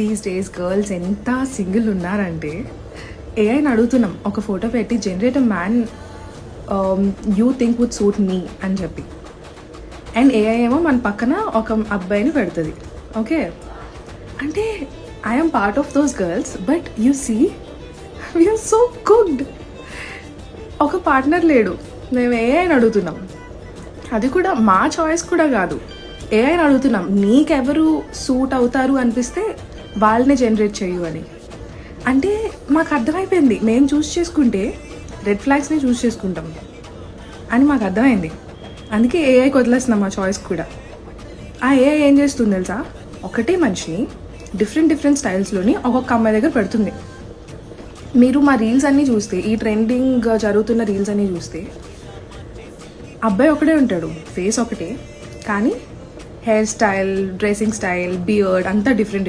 These days girls ఎంత single ఉన్నారంటే ఏఐని అడుగుతున్నాం ఒక ఫోటో పెట్టి generate a man you think would suit me అని చెప్పి, అండ్ ఏఐ ఏమో మన పక్కన ఒక అబ్బాయిని పెడుతుంది. ఓకే, అంటే I'm part of those girls, but you see we're so cooked. ఒక పార్ట్నర్ లేడు, మేము ఏఐని అడుగుతున్నాం. అది కూడా మా చాయిస్ కూడా కాదు, ఏఐని అడుగుతున్నాం నీకెవరు సూట్ అవుతారు అనిపిస్తే వాళ్ళని జనరేట్ చేయు అని. అంటే మాకు అర్థమైపోయింది మేము చూస్ చేసుకుంటే రెడ్ ఫ్లాగ్స్ని చూస్ చేసుకుంటాం అని మాకు అర్థమైంది. అందుకే ఏఐకి వదిలేస్తున్నాం ఆ చాయిస్ కూడా. ఆ ఏఐ ఏం చేస్తుంది తెలుసా, ఒకటే మనిషిని డిఫరెంట్ స్టైల్స్లోని ఒక్కొక్క అమ్మాయి దగ్గర పెడుతుంది. మీరు మా రీల్స్ అన్నీ చూస్తే, ఈ ట్రెండింగ్ జరుగుతున్న రీల్స్ అన్నీ చూస్తే అబ్బాయి ఒకటే ఉంటాడు, ఫేస్ ఒకటే, కానీ hair style, dressing style, beard అంతా డిఫరెంట్